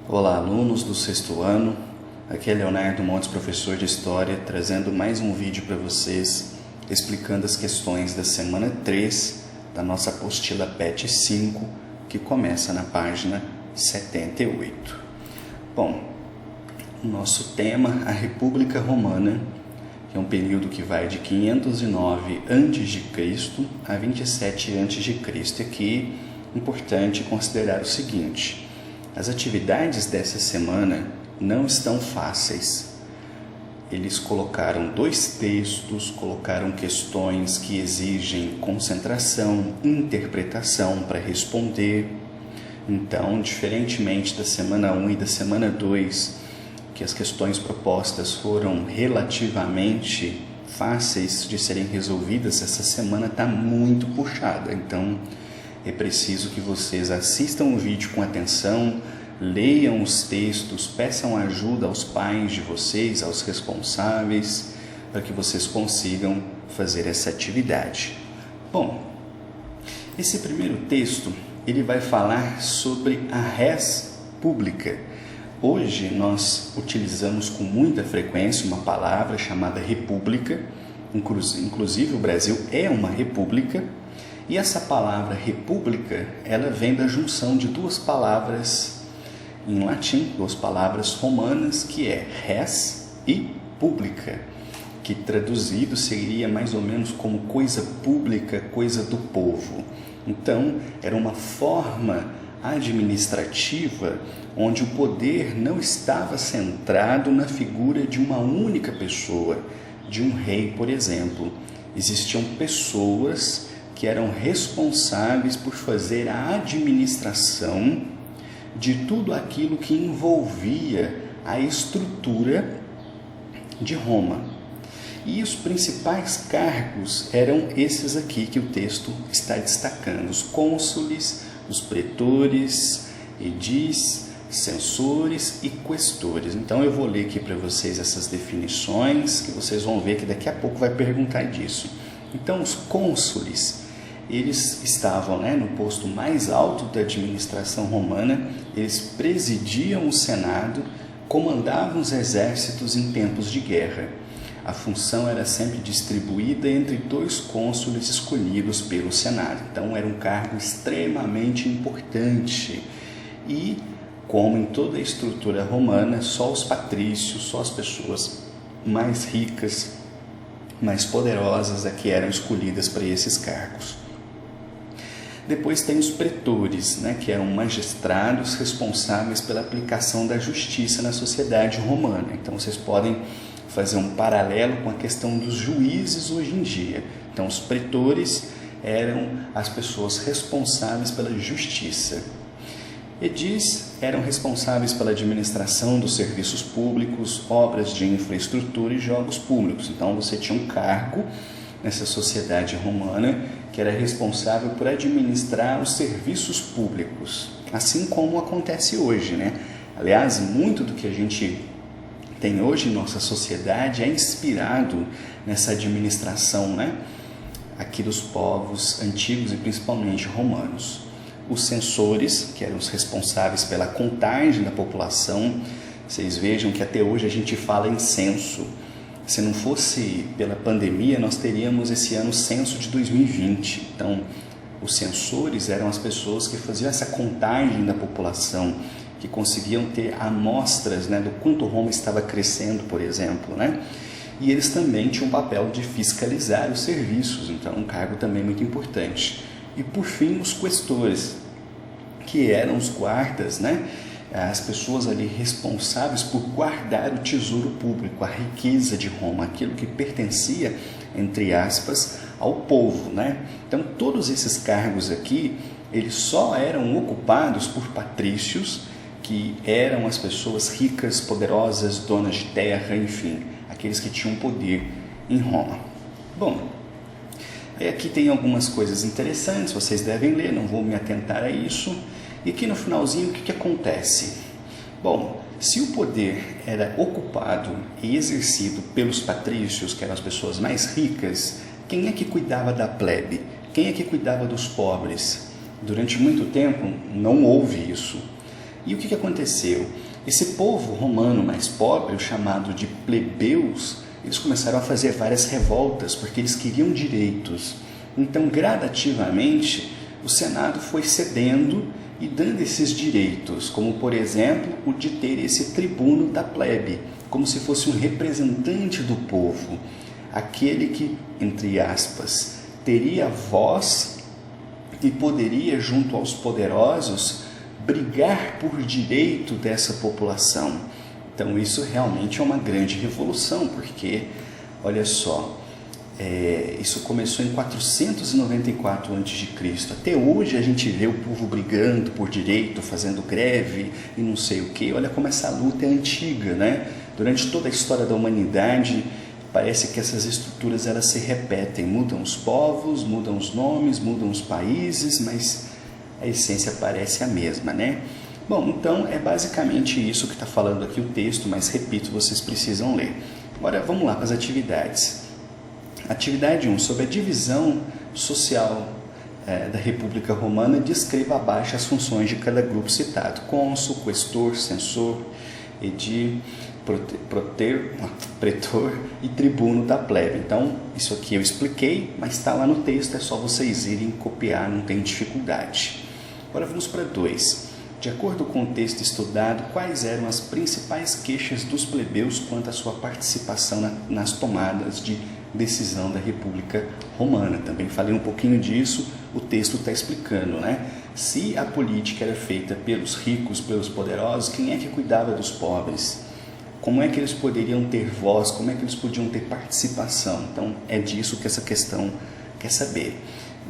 Olá, alunos do sexto ano. Aqui é Leonardo Montes, professor de História, trazendo mais um vídeo para vocês, explicando as questões da semana 3 da nossa apostila PET 5, que começa na página 78. Bom, o nosso tema, a República Romana, que é um período que vai de 509 a.C. a 27 a.C. Aqui é importante considerar o seguinte: as atividades dessa semana não estão fáceis. Eles colocaram 2 textos, colocaram questões que exigem concentração, interpretação para responder. Então, diferentemente da semana 1 e da semana 2, que as questões propostas foram relativamente fáceis de serem resolvidas, essa semana está muito puxada. Então, é preciso que vocês assistam o vídeo com atenção, leiam os textos, peçam ajuda aos pais de vocês, aos responsáveis, para que vocês consigam fazer essa atividade. Bom, esse primeiro texto, ele vai falar sobre a res pública. Hoje nós utilizamos com muita frequência uma palavra chamada república, inclusive o Brasil é uma república. E essa palavra república, ela vem da junção de 2 palavras em latim, 2 palavras romanas, que é res e pública, que traduzido seria mais ou menos como coisa pública, coisa do povo. Então, era uma forma administrativa onde o poder não estava centrado na figura de uma única pessoa, de um rei, por exemplo. Existiam pessoas que eram responsáveis por fazer a administração de tudo aquilo que envolvia a estrutura de Roma. E os principais cargos eram esses aqui que o texto está destacando: os cônsules, os pretores, edis, censores e questores. Então eu vou ler aqui para vocês essas definições, que vocês vão ver que daqui a pouco vai perguntar disso. Então, os cônsules, eles estavam no posto mais alto da administração romana, eles presidiam o Senado, comandavam os exércitos em tempos de guerra. A função era sempre distribuída entre 2 cônsules escolhidos pelo Senado. Então, era um cargo extremamente importante. E, como em toda a estrutura romana, só os patrícios, só as pessoas mais ricas, mais poderosas é que eram escolhidas para esses cargos. Depois tem os pretores, que eram magistrados responsáveis pela aplicação da justiça na sociedade romana. Então, vocês podem fazer um paralelo com a questão dos juízes hoje em dia. Então, os pretores eram as pessoas responsáveis pela justiça. Edis eram responsáveis pela administração dos serviços públicos, obras de infraestrutura e jogos públicos. Então, você tinha um cargo nessa sociedade romana que era responsável por administrar os serviços públicos, assim como acontece hoje, Aliás, muito do que a gente tem hoje em nossa sociedade é inspirado nessa administração, aqui dos povos antigos e principalmente romanos. Os censores, que eram os responsáveis pela contagem da população, vocês vejam que até hoje a gente fala em censo. Se não fosse pela pandemia, nós teríamos esse ano o censo de 2020. Então, os censores eram as pessoas que faziam essa contagem da população, que conseguiam ter amostras do quanto Roma estava crescendo, por exemplo. E eles também tinham o papel de fiscalizar os serviços, então um cargo também muito importante. E, por fim, os questores, que eram os guardas, as pessoas ali responsáveis por guardar o tesouro público, a riqueza de Roma, aquilo que pertencia, entre aspas, ao povo, Então, todos esses cargos aqui, eles só eram ocupados por patrícios, que eram as pessoas ricas, poderosas, donas de terra, enfim, aqueles que tinham poder em Roma. Bom, aqui tem algumas coisas interessantes, vocês devem ler, não vou me atentar a isso. E aqui no finalzinho, o que acontece? Bom, se o poder era ocupado e exercido pelos patrícios, que eram as pessoas mais ricas, quem é que cuidava da plebe? Quem é que cuidava dos pobres? Durante muito tempo não houve isso. E o que aconteceu? Esse povo romano mais pobre, o chamado de plebeus, eles começaram a fazer várias revoltas, porque eles queriam direitos. Então, gradativamente, o Senado foi cedendo e dando esses direitos, como, por exemplo, o de ter esse tribuno da plebe, como se fosse um representante do povo, aquele que, entre aspas, teria voz e poderia, junto aos poderosos, brigar por direito dessa população. Então isso realmente é uma grande revolução, porque, olha só, isso começou em 494 a.C. Até hoje a gente vê o povo brigando por direito, fazendo greve e não sei o que. Olha como essa luta é antiga, né? Durante toda a história da humanidade, parece que essas estruturas elas se repetem, mudam os povos, mudam os nomes, mudam os países, mas a essência parece a mesma, né? Bom, então é basicamente isso que está falando aqui o texto, mas repito, vocês precisam ler. Agora vamos lá para as atividades. Atividade 1, sobre a divisão social da República Romana, descreva abaixo as funções de cada grupo citado: cônsul, questor, censor, edil, pretor e tribuno da plebe. Então, isso aqui eu expliquei, mas está lá no texto, é só vocês irem copiar, não tem dificuldade. Agora vamos para 2. De acordo com o texto estudado, quais eram as principais queixas dos plebeus quanto à sua participação nas tomadas de decisão da República Romana? Também falei um pouquinho disso, o texto está explicando, né? Se a política era feita pelos ricos, pelos poderosos, quem é que cuidava dos pobres? Como é que eles poderiam ter voz? Como é que eles podiam ter participação? Então, é disso que essa questão quer saber.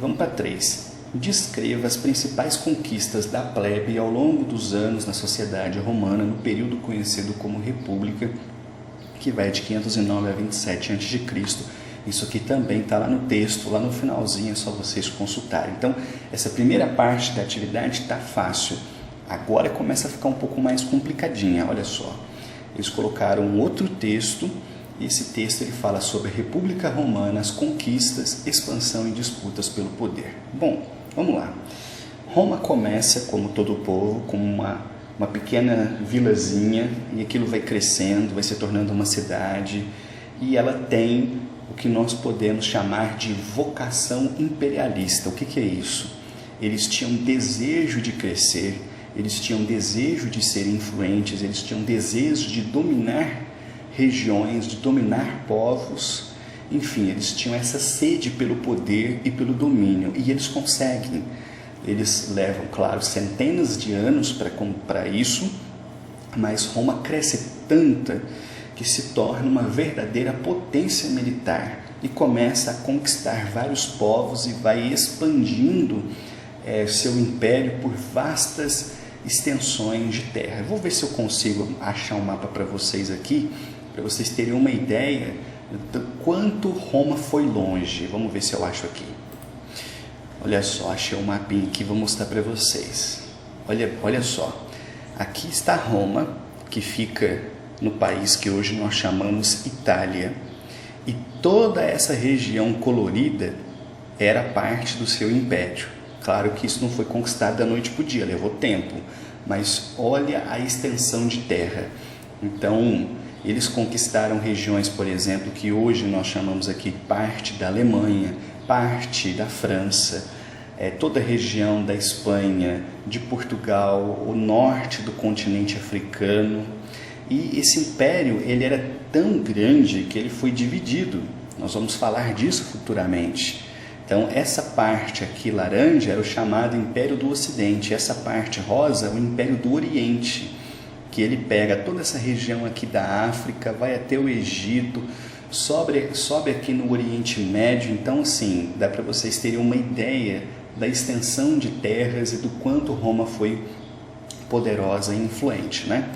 Vamos para 3. Descreva as principais conquistas da plebe ao longo dos anos na sociedade romana, no período conhecido como República, que vai de 509 a 27 a.C. Isso aqui também está lá no texto, lá no finalzinho, é só vocês consultarem. Então, essa primeira parte da atividade está fácil. Agora começa a ficar um pouco mais complicadinha, olha só. Eles colocaram um outro texto, e esse texto ele fala sobre a República Romana, as conquistas, expansão e disputas pelo poder. Bom, vamos lá. Roma começa, como todo o povo, com uma pequena vilazinha, e aquilo vai crescendo, vai se tornando uma cidade, e ela tem o que nós podemos chamar de vocação imperialista. O que é isso? Eles tinham desejo de crescer, eles tinham desejo de ser influentes, eles tinham desejo de dominar regiões, de dominar povos, enfim, eles tinham essa sede pelo poder e pelo domínio, e eles conseguem. Eles levam, claro, centenas de anos para isso, mas Roma cresce tanta que se torna uma verdadeira potência militar e começa a conquistar vários povos e vai expandindo seu império por vastas extensões de terra. Eu vou ver se eu consigo achar um mapa para vocês aqui, para vocês terem uma ideia do quanto Roma foi longe. Vamos ver se eu acho aqui. Olha só, achei um mapinha aqui, vou mostrar para vocês. Olha só, aqui está Roma, que fica no país que hoje nós chamamos Itália, e toda essa região colorida era parte do seu império. Claro que isso não foi conquistado da noite para o dia, levou tempo, mas olha a extensão de terra. Então, eles conquistaram regiões, por exemplo, que hoje nós chamamos aqui parte da Alemanha, parte da França, toda a região da Espanha, de Portugal, o norte do continente africano. E esse império ele era tão grande que ele foi dividido. Nós vamos falar disso futuramente. Então, essa parte aqui laranja era o chamado Império do Ocidente, essa parte rosa, o Império do Oriente, que ele pega toda essa região aqui da África, vai até o Egito, sobe aqui no Oriente Médio. Então, assim, dá para vocês terem uma ideia da extensão de terras e do quanto Roma foi poderosa e influente, né?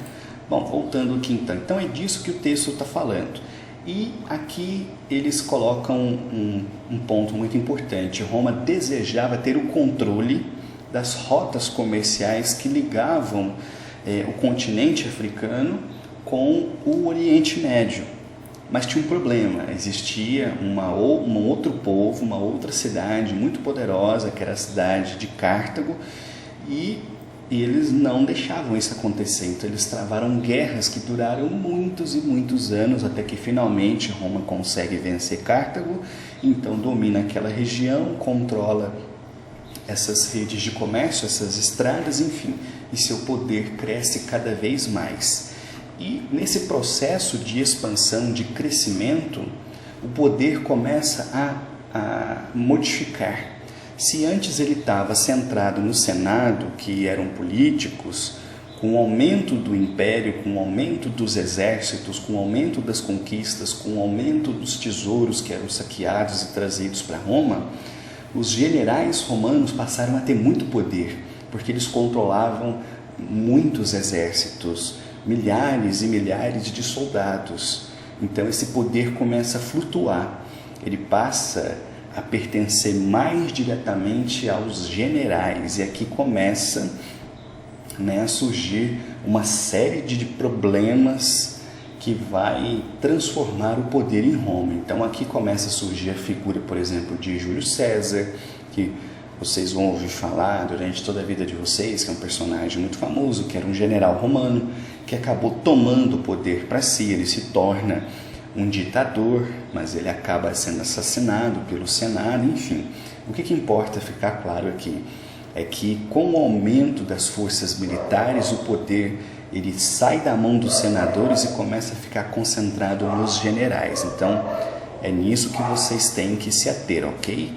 Bom, voltando aqui então. Então, é disso que o texto está falando. E aqui eles colocam um ponto muito importante. Roma desejava ter o controle das rotas comerciais que ligavam o continente africano com o Oriente Médio. Mas tinha um problema, existia um outro povo, uma outra cidade muito poderosa, que era a cidade de Cartago, e E eles não deixavam isso acontecer, então eles travaram guerras que duraram muitos e muitos anos, até que finalmente Roma consegue vencer Cartago, então domina aquela região, controla essas redes de comércio, essas estradas, enfim, e seu poder cresce cada vez mais. E nesse processo de expansão, de crescimento, o poder começa a modificar. Se antes ele estava centrado no Senado, que eram políticos, com o aumento do império, com o aumento dos exércitos, com o aumento das conquistas, com o aumento dos tesouros que eram saqueados e trazidos para Roma, os generais romanos passaram a ter muito poder, porque eles controlavam muitos exércitos, milhares e milhares de soldados. Então esse poder começa a flutuar, ele passa a pertencer mais diretamente aos generais, e aqui começa, a surgir uma série de problemas que vai transformar o poder em Roma. Então aqui começa a surgir a figura, por exemplo, de Júlio César, que vocês vão ouvir falar durante toda a vida de vocês, que é um personagem muito famoso, que era um general romano, que acabou tomando o poder para si. Ele se torna um ditador, mas ele acaba sendo assassinado pelo Senado, enfim. O que importa ficar claro aqui é que, com o aumento das forças militares, o poder ele sai da mão dos senadores e começa a ficar concentrado nos generais. Então, é nisso que vocês têm que se ater, ok?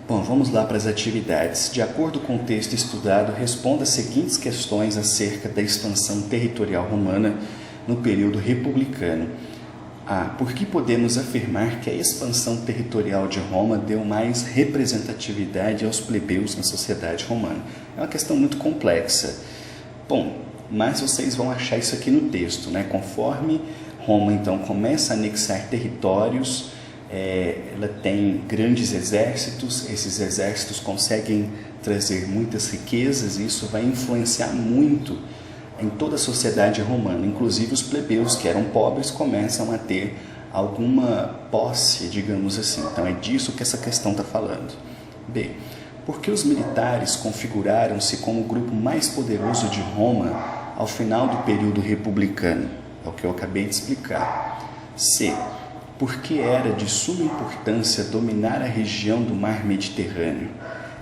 Bom, vamos lá para as atividades. De acordo com o texto estudado, responda as seguintes questões acerca da expansão territorial romana no período republicano. Por que podemos afirmar que a expansão territorial de Roma deu mais representatividade aos plebeus na sociedade romana? É uma questão muito complexa. Bom, mas vocês vão achar isso aqui no texto, né? Conforme Roma, então, começa a anexar territórios, ela tem grandes exércitos, esses exércitos conseguem trazer muitas riquezas, e isso vai influenciar muito em toda a sociedade romana. Inclusive os plebeus, que eram pobres, começam a ter alguma posse, digamos assim. Então é disso que essa questão está falando. B. Por que os militares configuraram-se como o grupo mais poderoso de Roma ao final do período republicano? É o que eu acabei de explicar. C. Por que era de suma importância dominar a região do Mar Mediterrâneo?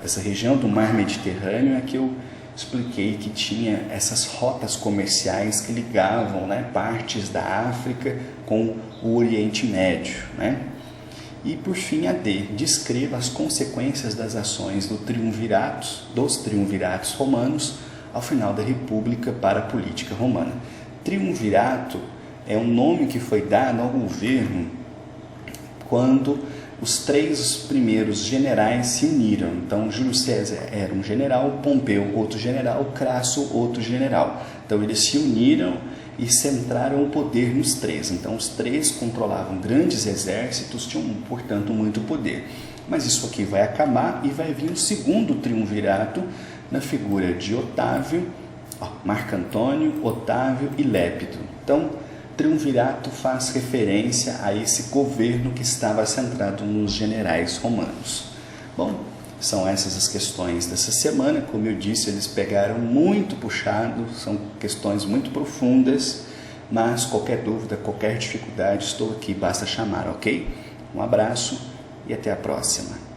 Essa região do Mar Mediterrâneo é que eu expliquei que tinha essas rotas comerciais que ligavam, partes da África com o Oriente Médio, E por fim a D, descreva as consequências das ações dos triunviratos romanos ao final da República para a política romana. Triunvirato é um nome que foi dado ao governo quando os três primeiros generais se uniram. Então, Júlio César era um general, Pompeu outro general, Crasso outro general. Então, eles se uniram e centraram o poder nos três. Então, os três controlavam grandes exércitos, tinham, portanto, muito poder. Mas isso aqui vai acabar e vai vir o segundo triunvirato na figura de Otávio, Marco Antônio, Otávio e Lépido. Então, triunvirato faz referência a esse governo que estava centrado nos generais romanos. Bom, são essas as questões dessa semana. Como eu disse, eles pegaram muito puxado, são questões muito profundas, mas qualquer dúvida, qualquer dificuldade, estou aqui, basta chamar, ok? Um abraço e até a próxima.